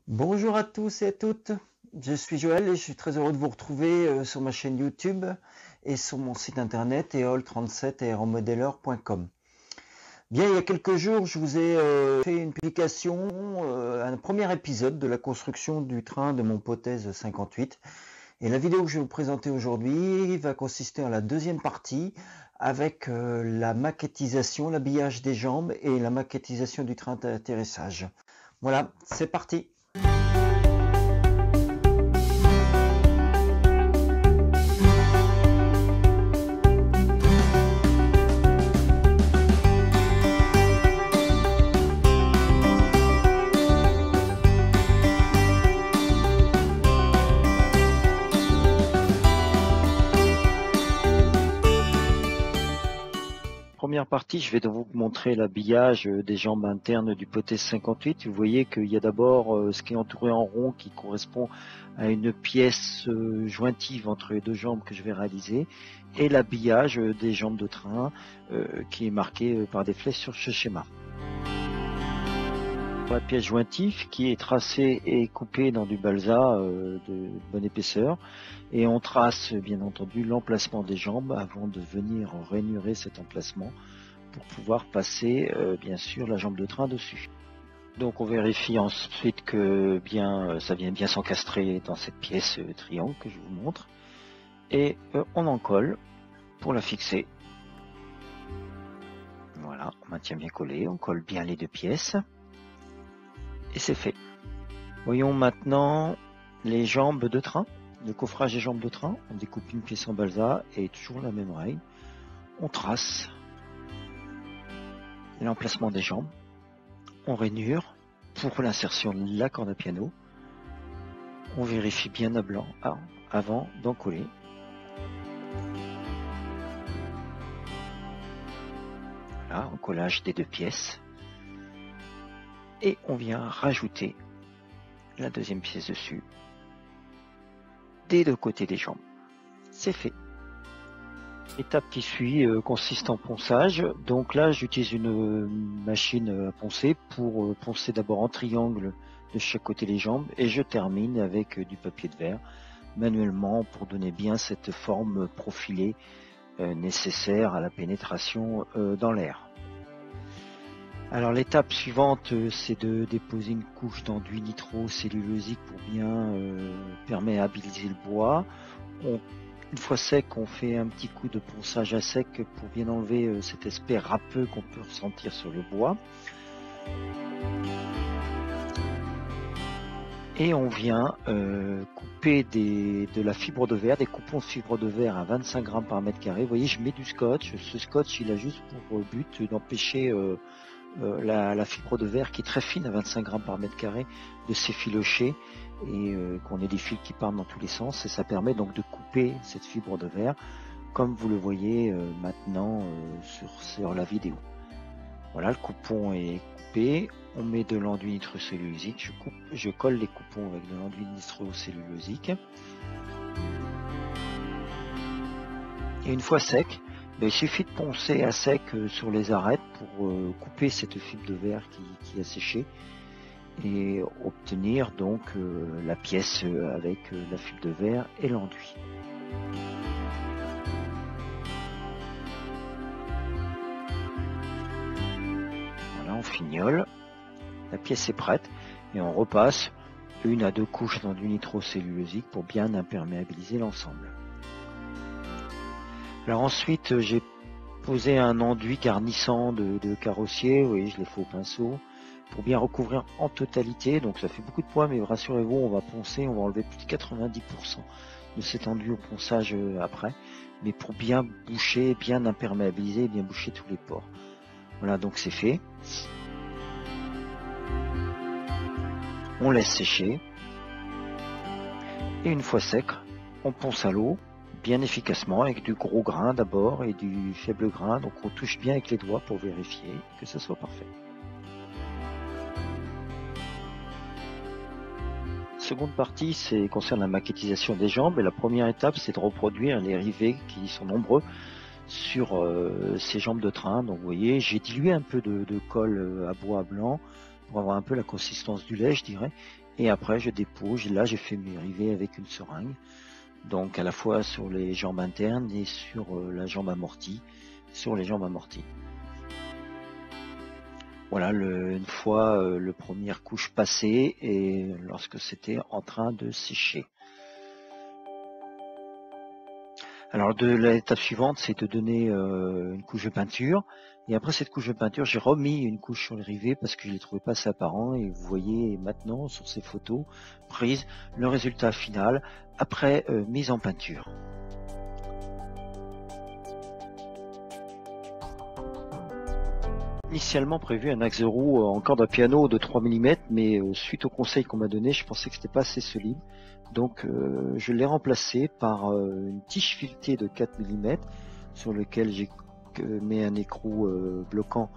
Bonjour à tous et à toutes, je suis Joël et je suis très heureux de vous retrouver sur ma chaîne YouTube et sur mon site internet eol37aeromodeller.com. Bien, il y a quelques jours, je vous ai fait une publication, un premier épisode de la construction du train de mon Potez 58. Et la vidéo que je vais vous présenter aujourd'hui va consister en la deuxième partie avec la maquettisation, l'habillage des jambes et la maquettisation du train d'atterrissage. Voilà, c'est parti! Première partie, je vais donc vous montrer l'habillage des jambes internes du Potez 58. Vous voyez qu'il y a d'abord ce qui est entouré en rond qui correspond à une pièce jointive entre les deux jambes que je vais réaliser et l'habillage des jambes de train qui est marqué par des flèches sur ce schéma. La pièce jointive qui est tracée et coupée dans du balsa de bonne épaisseur, et on trace bien entendu l'emplacement des jambes avant de venir rainurer cet emplacement pour pouvoir passer bien sûr la jambe de train dessus. Donc on vérifie ensuite que ça vient bien s'encastrer dans cette pièce triangle que je vous montre, et on en colle pour la fixer. Voilà, on maintient bien collé, on colle bien les deux pièces. Et c'est fait. Voyons maintenant les jambes de train, le coffrage des jambes de train. On découpe une pièce en balsa et toujours la même règle. On trace l'emplacement des jambes. On rainure pour l'insertion de la corde à piano. On vérifie bien à blanc avant d'en coller. Voilà, en collage des deux pièces. Et on vient rajouter la deuxième pièce dessus des deux côtés des jambes. C'est fait. L'étape qui suit consiste en ponçage. Donc là, j'utilise une machine à poncer pour poncer d'abord en triangle de chaque côté des jambes, et je termine avec du papier de verre manuellement pour donner bien cette forme profilée nécessaire à la pénétration dans l'air. Alors l'étape suivante, c'est de déposer une couche d'enduit nitrocellulosique pour bien perméabiliser le bois. Une fois sec, on fait un petit coup de ponçage à sec pour bien enlever cet aspect râpeux qu'on peut ressentir sur le bois. Et on vient couper de la fibre de verre, des coupons de fibre de verre à 25 grammes par mètre carré. Vous voyez, je mets du scotch. Ce scotch, il a juste pour but d'empêcher la fibre de verre, qui est très fine à 25 grammes par mètre carré, de s'effilocher et qu'on ait des fils qui partent dans tous les sens, et ça permet donc de couper cette fibre de verre comme vous le voyez maintenant sur la vidéo. Voilà, le coupon est coupé, on met de l'enduit nitrocellulosique, je colle les coupons avec de l'enduit nitrocellulosique, et une fois sec, il suffit de poncer à sec sur les arêtes pour couper cette fibre de verre qui a séché et obtenir donc la pièce avec la fibre de verre et l'enduit. Voilà, on fignole, la pièce est prête et on repasse 1 à 2 couches d'enduit nitrocellulosique pour bien imperméabiliser l'ensemble. Alors ensuite, j'ai posé un enduit garnissant de carrossier, vous voyez, je l'ai fait au pinceau, pour bien recouvrir en totalité. Donc ça fait beaucoup de poids, mais rassurez-vous, on va poncer, on va enlever plus de 90% de cet enduit au ponçage après, mais pour bien boucher, bien imperméabiliser, bien boucher tous les pores. Voilà, donc c'est fait. On laisse sécher, et une fois sec, on ponce à l'eau, bien efficacement, avec du gros grain d'abord et du faible grain, donc on touche bien avec les doigts pour vérifier que ça soit parfait. Seconde partie, concerne la maquettisation des jambes, et la première étape, c'est de reproduire les rivets qui sont nombreux sur ces jambes de train. Donc vous voyez, j'ai dilué un peu de colle à bois blanc pour avoir un peu la consistance du lait, je dirais, Et après je dépose, là j'ai fait mes rivets avec une seringue, donc à la fois sur les jambes internes et sur la jambe amortie, sur les jambes amorties. Voilà, une fois le première couche passée et lorsque c'était en train de sécher. Alors l'étape suivante, c'est de donner une couche de peinture. Et après cette couche de peinture, j'ai remis une couche sur le rivet parce que je ne les trouvais pas assez apparents. Et vous voyez maintenant sur ces photos prises le résultat final après mise en peinture. Initialement prévu un axe de roue en corde à piano de 3 mm, mais suite au conseil qu'on m'a donné, je pensais que c'était pas assez solide. Donc je l'ai remplacé par une tige filetée de 4 mm sur lequel j'ai mis un écrou bloquant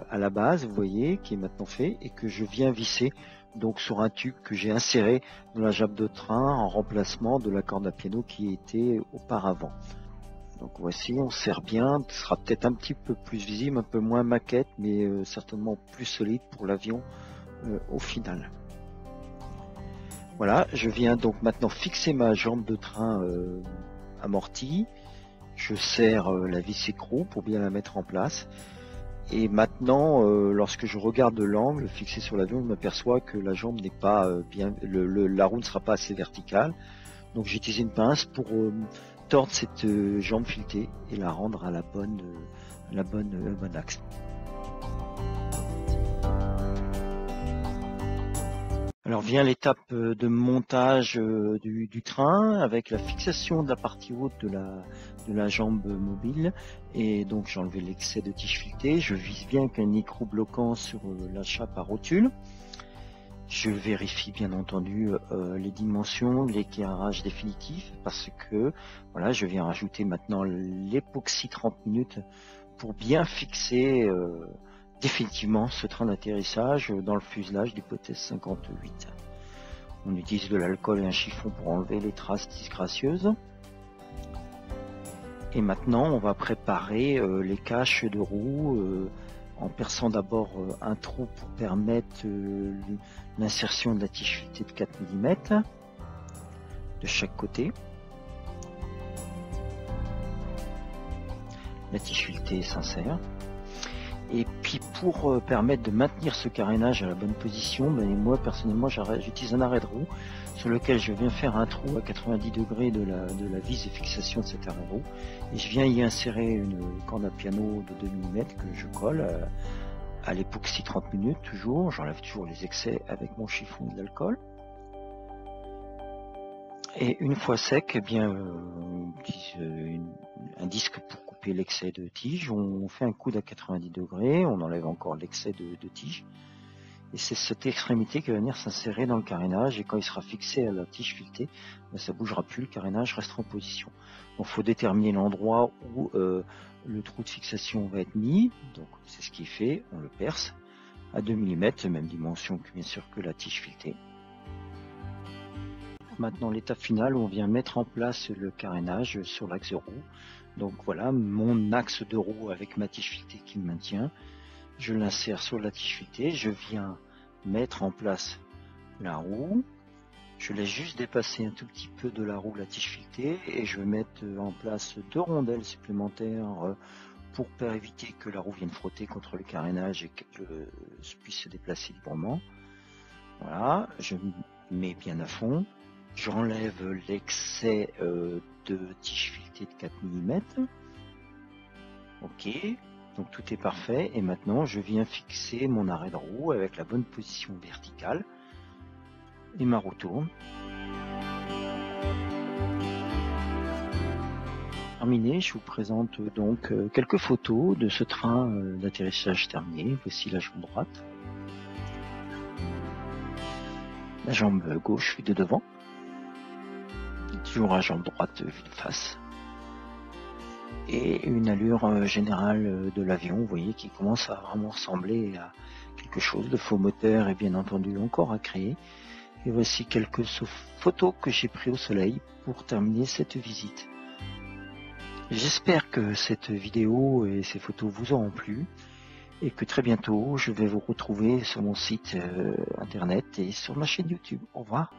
à la base, vous voyez, qui est maintenant fait et que je viens visser donc sur un tube que j'ai inséré dans la jambe de train en remplacement de la corde à piano qui était auparavant. Donc voici, on serre bien, ce sera peut-être un petit peu plus visible, un peu moins maquette, mais certainement plus solide pour l'avion au final. Voilà, je viens donc maintenant fixer ma jambe de train amortie. Je serre la vis écrou pour bien la mettre en place. Et maintenant, lorsque je regarde de l'angle fixé sur l'avion, je m'aperçois que la jambe n'est pas bien, la roue ne sera pas assez verticale. Donc j'utilise une pince pour tordre cette jambe filetée et la rendre à le bon axe. Alors vient l'étape de montage du train avec la fixation de la partie haute de la jambe mobile, et donc j'ai enlevé l'excès de tige filetée. Je vise bien qu'un écrou bloquant sur la chape à rotule. Je vérifie bien entendu les dimensions, l'éclairage définitif, parce que voilà, je viens rajouter maintenant l'époxy 30 minutes pour bien fixer définitivement ce train d'atterrissage dans le fuselage d'hypothèse 58. On utilise de l'alcool et un chiffon pour enlever les traces disgracieuses. Et maintenant on va préparer les caches de roue en perçant d'abord un trou pour permettre l'insertion de la tige filetée de 4 mm de chaque côté. La tige filetée s'insère. Et puis pour permettre de maintenir ce carénage à la bonne position, moi personnellement j'utilise un arrêt de roue sur lequel je viens faire un trou à 90 degrés de la vis de fixation de cet arrêt de roue, et je viens y insérer une corde à piano de 2 mm que je colle à l'époxy 30 minutes toujours. J'enlève toujours les excès avec mon chiffon et de l'alcool. Et une fois sec, eh bien, on utilise un disque pour couper l'excès de tige. On fait un coude à 90 degrés, on enlève encore l'excès de tige. Et c'est cette extrémité qui va venir s'insérer dans le carénage, et quand il sera fixé à la tige filetée, ça ne bougera plus, le carénage restera en position. Donc il faut déterminer l'endroit où le trou de fixation va être mis. Donc c'est ce qui est fait, on le perce à 2 mm, même dimension que bien sûr que la tige filetée. Maintenant l'étape finale où on vient mettre en place le carénage sur l'axe de roue. Donc voilà mon axe de roue avec ma tige filetée qui me maintient. Je l'insère sur la tige filetée, je viens mettre en place la roue. Je laisse juste dépasser un tout petit peu de la roue la tige filetée et je vais mettre en place 2 rondelles supplémentaires pour éviter que la roue vienne frotter contre le carénage et que je puisse se déplacer librement. Voilà, je mets bien à fond. J'enlève l'excès de tige filetée de 4 mm. Ok, donc tout est parfait. Et maintenant, je viens fixer mon arrêt de roue avec la bonne position verticale. Et ma roue tourne. Terminé, je vous présente donc quelques photos de ce train d'atterrissage terminé. Voici la jambe droite. La jambe gauche vue de devant. Toujours la jambe droite vue de face. Et une allure générale de l'avion, vous voyez, qui commence à vraiment ressembler à quelque chose. Le faux moteur est bien entendu encore à créer. Et voici quelques photos que j'ai prises au soleil pour terminer cette visite. J'espère que cette vidéo et ces photos vous auront plu. et que très bientôt je vais vous retrouver sur mon site internet et sur ma chaîne YouTube. Au revoir.